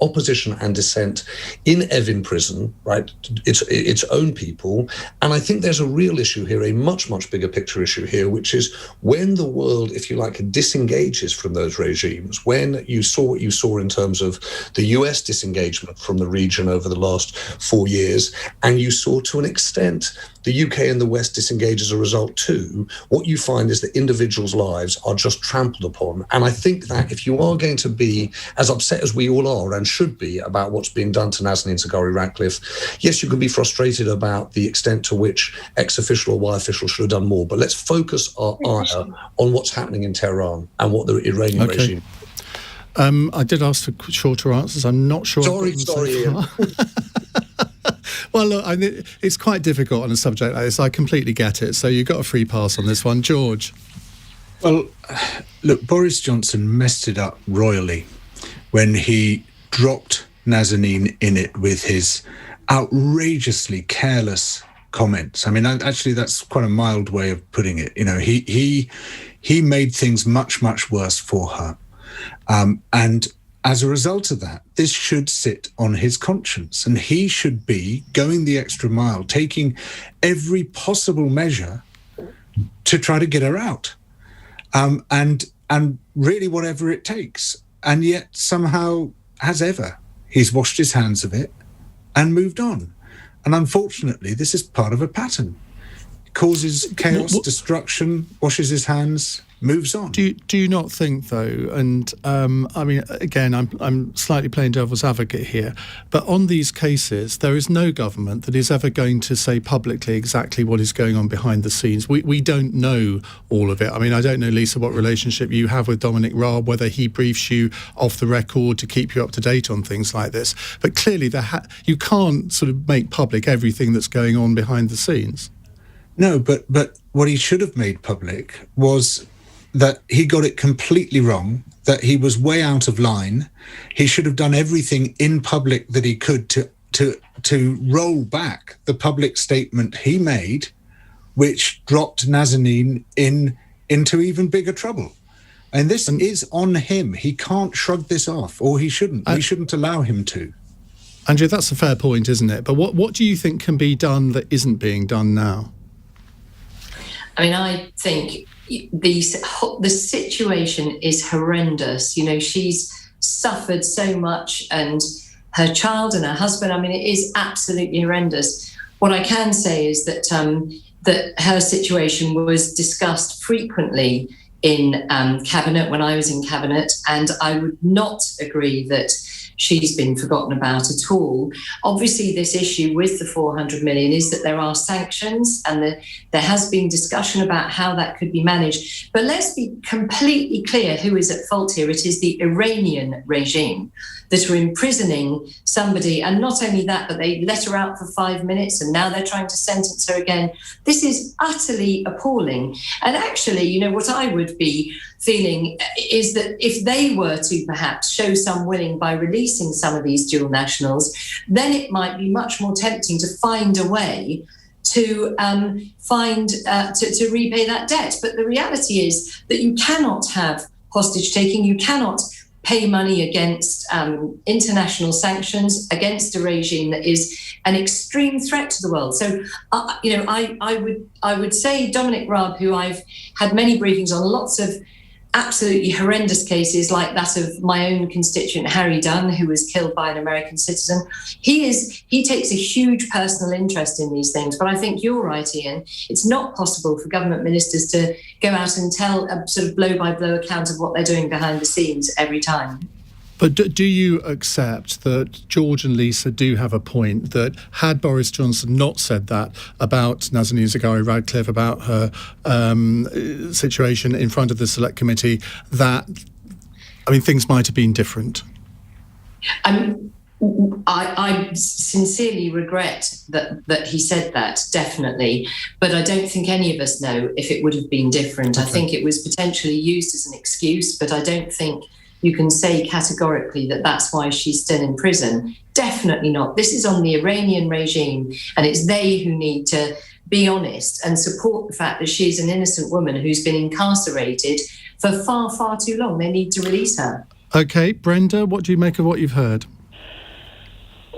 [SPEAKER 9] opposition and dissent in Evin prison, right? Its own people. And I think there's a real issue here, a much, much bigger picture issue here, which is when the world, if you like, disengages from those regimes, when you saw what you saw in terms of the US disengagement from the region over the last 4 years, and you saw to an extent the UK and the West disengage as a result too, what you find is that individuals' lives are just trampled upon. And I think that if you are going to be as upset as we all are and should be about what's being done to Nazanin Zaghari Ratcliffe, yes, you can be frustrated about the extent to which ex-official or Y official should have done more, but let's focus our ire on what's happening in Tehran and what the Iranian regime.
[SPEAKER 1] I did ask for shorter answers. I'm not sure.
[SPEAKER 9] Sorry, Ian.
[SPEAKER 1] Well, look, it's quite difficult on a subject like this. I completely get it. So you got a free pass on this one. George?
[SPEAKER 8] Well, look, Boris Johnson messed it up royally when he dropped Nazanin in it with his outrageously careless comments. I mean, actually, that's quite a mild way of putting it. He made things much, much worse for her. And as a result of that, this should sit on his conscience, and he should be going the extra mile, taking every possible measure to try to get her out, and really whatever it takes. And yet somehow, as ever, he's washed his hands of it and moved on. And unfortunately, this is part of a pattern. Causes chaos, destruction, washes his hands, moves on.
[SPEAKER 1] Do you not think, though, and I mean, again, I'm slightly playing devil's advocate here, but on these cases, there is no government that is ever going to say publicly exactly what is going on behind the scenes. We don't know all of it. I mean, I don't know, Lisa, what relationship you have with Dominic Raab, whether he briefs you off the record to keep you up to date on things like this. But clearly, you can't sort of make public everything that's going on behind the scenes.
[SPEAKER 8] No, but what he should have made public was that he got it completely wrong, that he was way out of line. He should have done everything in public that he could to roll back the public statement he made, which dropped Nazanin into even bigger trouble. And this is on him. He can't shrug this off, or he shouldn't. We shouldn't allow him to.
[SPEAKER 1] Andrea, that's a fair point, isn't it? But what do you think can be done that isn't being done now?
[SPEAKER 7] I mean, I think the situation is horrendous. She's suffered so much, and her child and her husband. I mean, it is absolutely horrendous. What I can say is that that her situation was discussed frequently in cabinet when I was in cabinet, and I would not agree that she's been forgotten about at all. Obviously, this issue with the 400 million is that there are sanctions, and there has been discussion about how that could be managed. But let's be completely clear who is at fault here. It is the Iranian regime that are imprisoning somebody. And not only that, but they let her out for 5 minutes, and now they're trying to sentence her again. This is utterly appalling. And actually, what I would be feeling is that if they were to perhaps show some willing by releasing some of these dual nationals, then it might be much more tempting to find a way to repay that debt. But the reality is that you cannot have hostage taking. You cannot pay money against international sanctions against a regime that is an extreme threat to the world. So, I would say Dominic Raab, who I've had many briefings on, lots of absolutely horrendous cases like that of my own constituent Harry Dunn, who was killed by an American citizen. He takes a huge personal interest in these things. But I think you're right, Iain. It's not possible for government ministers to go out and tell a sort of blow-by-blow account of what they're doing behind the scenes every time.
[SPEAKER 1] But do you accept that George and Lisa do have a point, that had Boris Johnson not said that about Nazanin Zaghari-Ratcliffe, about her situation in front of the Select Committee, that, things might have been different?
[SPEAKER 7] I sincerely regret that he said that, definitely. But I don't think any of us know if it would have been different. Okay. I think it was potentially used as an excuse, but I don't think you can say categorically that that's why she's still in prison. Definitely not. This is on the Iranian regime, and it's they who need to be honest and support the fact that she's an innocent woman who's been incarcerated for far, far too long. They need to release her.
[SPEAKER 1] OK, Brenda, what do you make of what you've heard?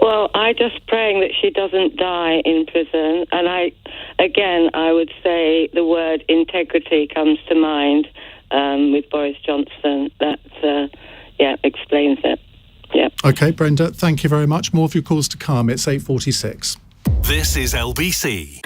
[SPEAKER 12] Well, I'm just praying that she doesn't die in prison. And I would say the word integrity comes to mind with Boris Johnson. That, explains it. Yeah.
[SPEAKER 1] OK, Brenda, thank you very much. More of your calls to come. It's 8:46.
[SPEAKER 2] This is LBC.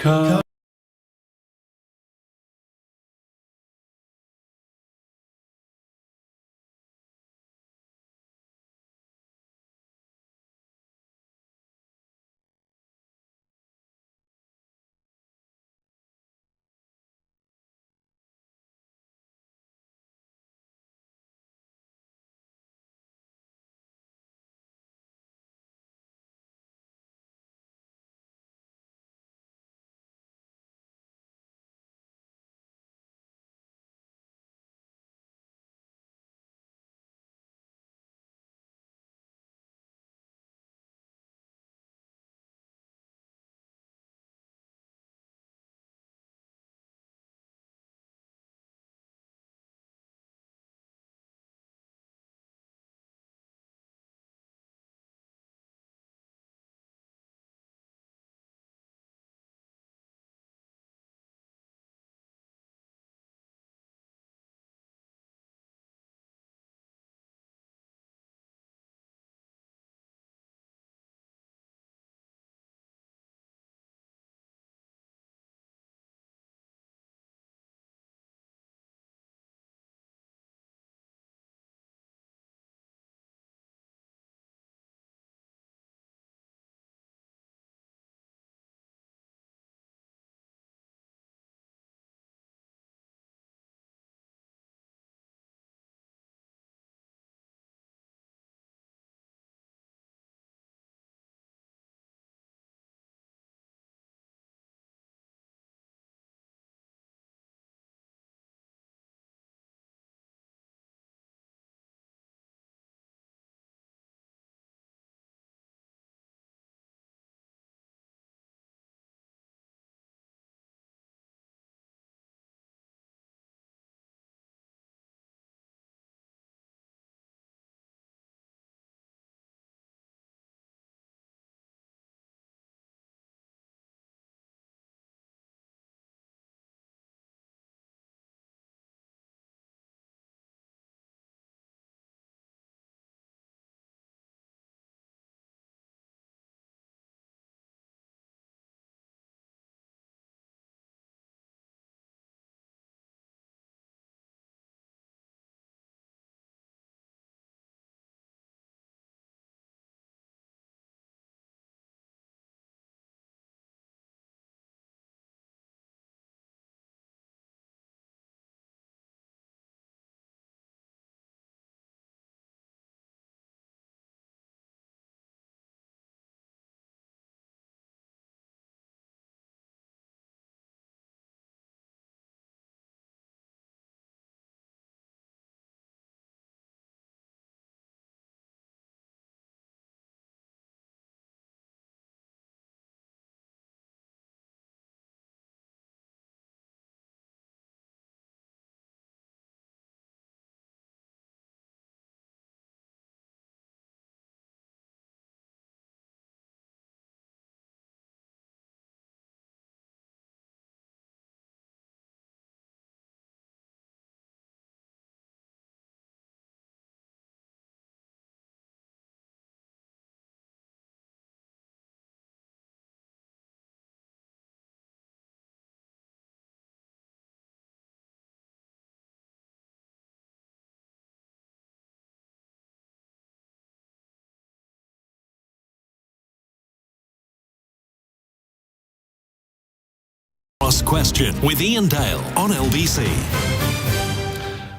[SPEAKER 2] Cross Question with Iain Dale on LBC.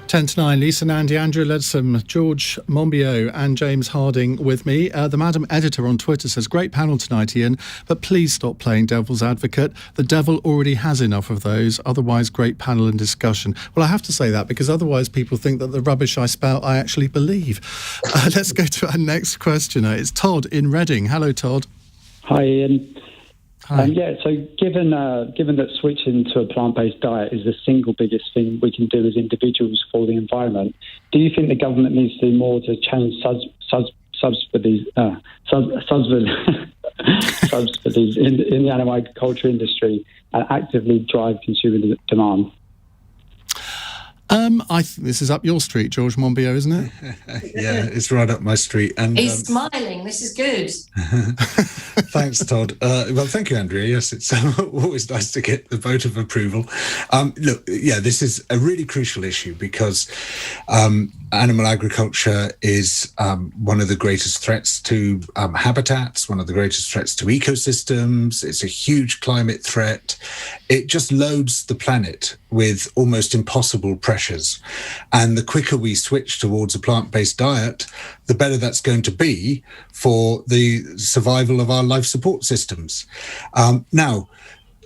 [SPEAKER 1] 10 to 9, Lisa, Nandy, Andrea Leadsom, George Monbiot and James Harding with me. The Madam Editor on Twitter says, great panel tonight, Iain, but please stop playing devil's advocate. The devil already has enough of those. Otherwise, great panel and discussion. Well, I have to say that because otherwise people think that the rubbish I spout I actually believe. Let's go to our next questioner. It's Todd in Reading. Hello, Todd.
[SPEAKER 13] Hi, Iain.
[SPEAKER 1] Hi.
[SPEAKER 13] So given that switching to a plant-based diet is the single biggest thing we can do as individuals for the environment, do you think the government needs to do more to change subsidies in the animal agriculture industry and actively drive consumer demand?
[SPEAKER 1] I think this is up your street, George Monbiot, isn't it?
[SPEAKER 8] Yeah, it's right up my street. And
[SPEAKER 7] he's smiling. This is good.
[SPEAKER 8] Thanks, Todd. Well, thank you, Andrea. Yes, it's always nice to get the vote of approval. Look, this is a really crucial issue because animal agriculture is one of the greatest threats to habitats, one of the greatest threats to ecosystems. It's a huge climate threat. It just loads the planet with almost impossible pressures. And the quicker we switch towards a plant-based diet, the better that's going to be for the survival of our life support systems. Now,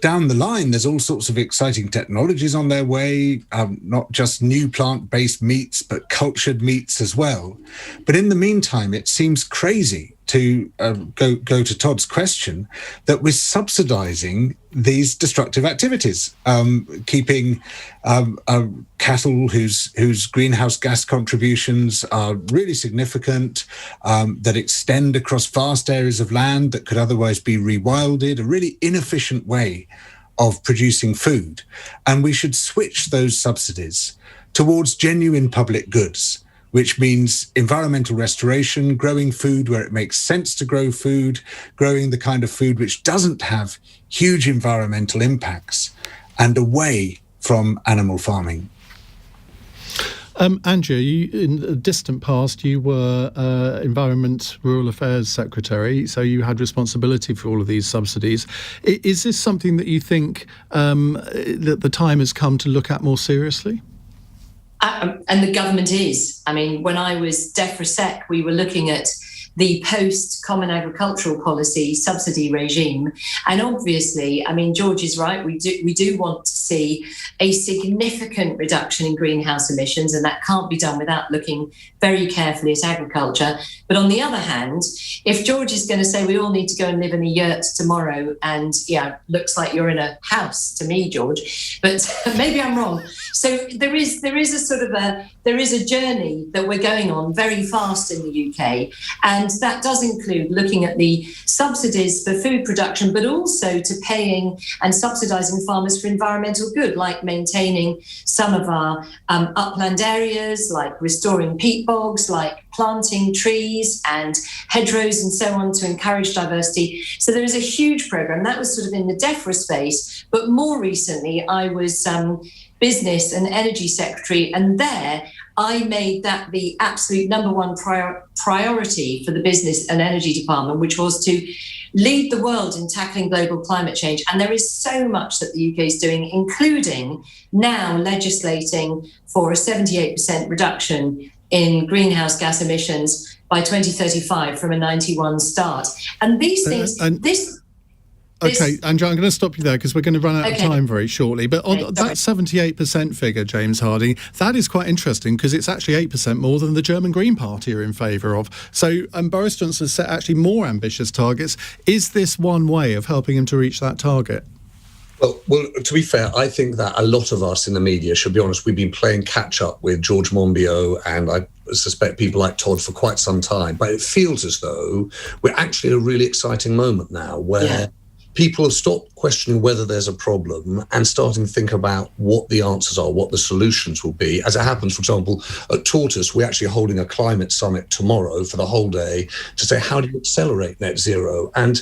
[SPEAKER 8] down the line, there's all sorts of exciting technologies on their way, not just new plant-based meats, but cultured meats as well. But in the meantime, it seems crazy to go to Todd's question that we're subsidizing these destructive activities, keeping cattle whose greenhouse gas contributions are really significant, that extend across vast areas of land that could otherwise be rewilded, a really inefficient way of producing food. And we should switch those subsidies towards genuine public goods, which means environmental restoration, growing food where it makes sense to grow food, growing the kind of food which doesn't have huge environmental impacts, and away from animal farming.
[SPEAKER 1] Andrea, you, in the distant past, you were Environment Rural Affairs Secretary, so you had responsibility for all of these subsidies. Is this something that you think that the time has come to look at more seriously?
[SPEAKER 7] And the government is. I mean, when I was DEFRA-Sec, we were looking at the post-Common Agricultural Policy subsidy regime. And obviously, I mean, George is right, we do want to see a significant reduction in greenhouse emissions, and that can't be done without looking very carefully at agriculture. But on the other hand, if George is going to say we all need to go and live in a yurt tomorrow, and looks like you're in a house to me, George, but maybe I'm wrong. So there is a journey that we're going on very fast in the UK, and that does include looking at the subsidies for food production, but also to paying and subsidising farmers for environmental good, like maintaining some of our upland areas, like restoring peat bogs, like planting trees and hedgerows and so on to encourage diversity. So there is a huge programme. That was sort of in the DEFRA space, but more recently I was Business and Energy Secretary, and there I made that the absolute number one priority for the Business and Energy Department, which was to lead the world in tackling global climate change. And there is so much that the UK is doing, including now legislating for a 78% reduction in greenhouse gas emissions by 2035 from a 91 start. And these things,
[SPEAKER 1] Okay, Andrea, I'm going to stop you there because we're going to run out of time very shortly. But on that 78% figure, James Harding, that is quite interesting because it's actually 8% more than the German Green Party are in favour of. So Boris Johnson set actually more ambitious targets. Is this one way of helping him to reach that target?
[SPEAKER 9] Well, to be fair, I think that a lot of us in the media, should be honest, we've been playing catch-up with George Monbiot and I suspect people like Todd for quite some time. But it feels as though we're actually at a really exciting moment now where people have stopped questioning whether there's a problem and starting to think about what the answers are, what the solutions will be. As it happens, for example, at Tortoise, we're actually holding a climate summit tomorrow for the whole day to say, how do you accelerate net zero? And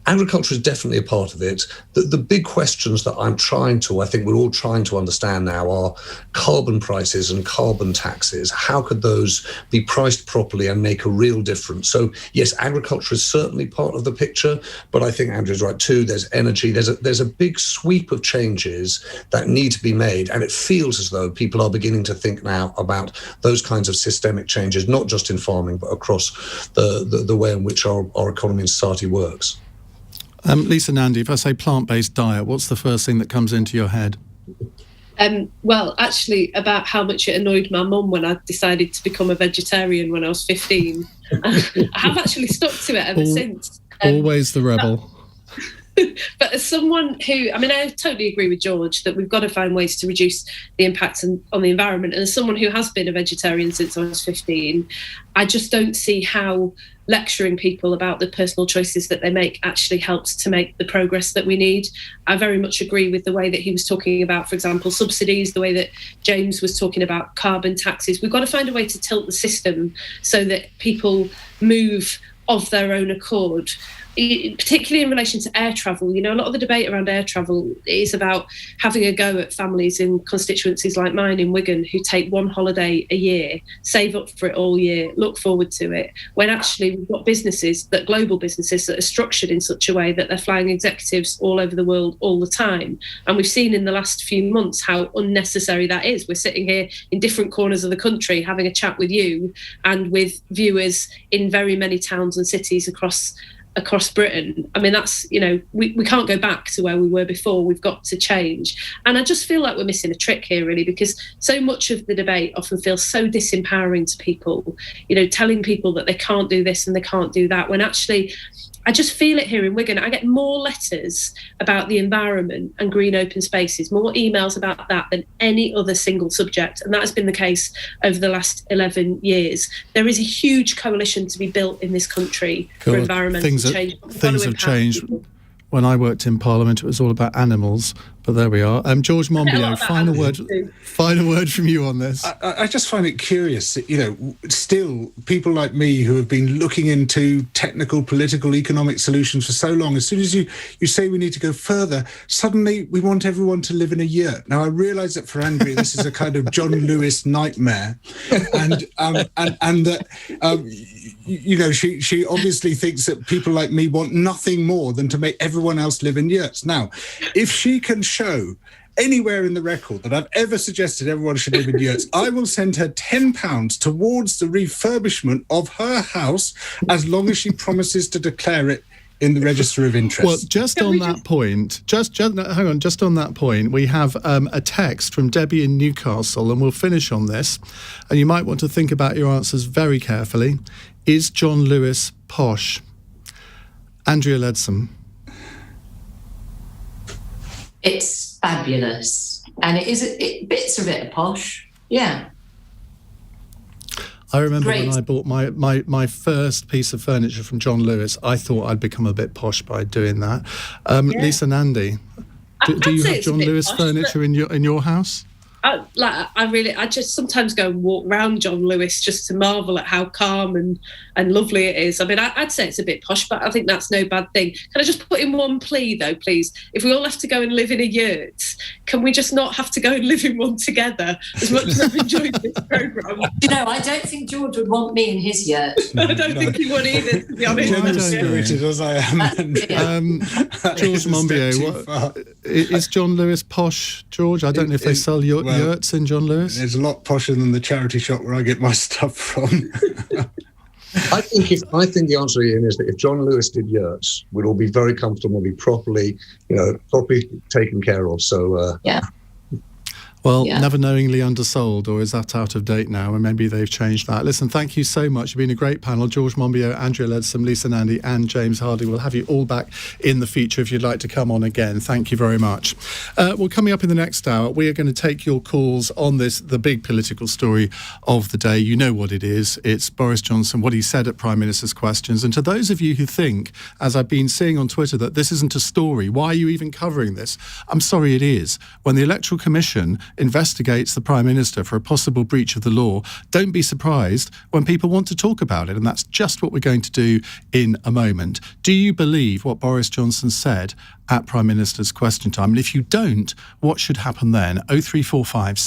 [SPEAKER 9] agriculture is definitely a part of it. The big questions that I think we're all trying to understand now are carbon prices and carbon taxes. How could those be priced properly and make a real difference? So yes, agriculture is certainly part of the picture, but I think Andrew's right too. There's energy. There's there's a big sweep of changes that need to be made, and it feels as though people are beginning to think now about those kinds of systemic changes, not just in farming, but across the way in which our economy and society works.
[SPEAKER 1] Lisa, Nandy, if I say plant-based diet, what's the first thing that comes into your head?
[SPEAKER 10] Well, actually, about how much it annoyed my mum when I decided to become a vegetarian when I was 15. I have actually stuck to it ever since.
[SPEAKER 1] Always the rebel.
[SPEAKER 10] But as someone who, I totally agree with George that we've got to find ways to reduce the impact on the environment. And as someone who has been a vegetarian since I was 15, I just don't see how lecturing people about the personal choices that they make actually helps to make the progress that we need. I very much agree with the way that he was talking about, for example, subsidies, the way that James was talking about carbon taxes. We've got to find a way to tilt the system so that people move of their own accord, particularly in relation to air travel. A lot of the debate around air travel is about having a go at families in constituencies like mine in Wigan who take one holiday a year, save up for it all year, look forward to it, when actually we've got global businesses that are structured in such a way that they're flying executives all over the world all the time. And we've seen in the last few months how unnecessary that is. We're sitting here in different corners of the country having a chat with you and with viewers in very many towns and cities across Britain. That's, we can't go back to where we were before. We've got to change. And I just feel like we're missing a trick here, really, because so much of the debate often feels so disempowering to people, telling people that they can't do this and they can't do that, when actually I just feel it here in Wigan. I get more letters about the environment and green open spaces, more emails about that than any other single subject. And that has been the case over the last 11 years. There is a huge coalition to be built in this country for environmental change.
[SPEAKER 1] Things have changed. People. When I worked in Parliament, it was all about animals, but there we are. George Monbiot, final word from you on this.
[SPEAKER 8] I just find it curious that, still people like me who have been looking into technical, political, economic solutions for so long, as soon as you say we need to go further, suddenly we want everyone to live in a yurt. Now, I realise that for Andrea, this is a kind of John Lewis nightmare, and that, she obviously thinks that people like me want nothing more than to make everyone else live in yurts. Now, if she can show anywhere in the record that I've ever suggested everyone should live in yurts, I will send her £10 towards the refurbishment of her house, as long as she promises to declare it in the Register of Interest.
[SPEAKER 1] Well, just on that point, we have a text from Debbie in Newcastle, and we'll finish on this, and you might want to think about your answers very carefully. Is John Lewis posh? Andrea Leadsom.
[SPEAKER 7] It's fabulous, and bits of it are posh. Yeah.
[SPEAKER 1] I remember when I bought my first piece of furniture from John Lewis, I thought I'd become a bit posh by doing that. Lisa, Nandy, do you have John Lewis furniture in your house?
[SPEAKER 10] I just sometimes go and walk around John Lewis just to marvel at how calm and lovely it is. I'd say it's a bit posh, but I think that's no bad thing. Can I just put in one plea, though, please? If we all have to go and live in a yurt, can we just not have to go and live in one together? As much as I've enjoyed this programme.
[SPEAKER 7] I don't think George would want me in his yurt.
[SPEAKER 10] I don't think he would either, to be honest.
[SPEAKER 8] Spirited as I am.
[SPEAKER 1] George Monbiot, is John Lewis posh, George? I don't know if they sell yurts in John Lewis.
[SPEAKER 8] It's a lot posher than the charity shop where I get my stuff from.
[SPEAKER 9] I think the answer, Ian, is that if John Lewis did yurts, we'd all be very comfortable, be properly taken care of. So
[SPEAKER 7] yeah.
[SPEAKER 1] Well, never knowingly undersold, or is that out of date now? And maybe they've changed that. Listen, thank you so much. You've been a great panel. George Monbiot, Andrea Leadsom, Lisa Nandy and James Hardy. We'll have you all back in the future if you'd like to come on again. Thank you very much. Well, coming up in the next hour, we are going to take your calls on the big political story of the day. You know what it is. It's Boris Johnson, what he said at Prime Minister's Questions. And to those of you who think, as I've been seeing on Twitter, that this isn't a story, why are you even covering this? I'm sorry, it is. When the Electoral Commission investigates the Prime Minister for a possible breach of the law, don't be surprised when people want to talk about it, and that's just what we're going to do in a moment. Do you believe what Boris Johnson said at Prime Minister's Question Time? And if you don't, what should happen then? 0345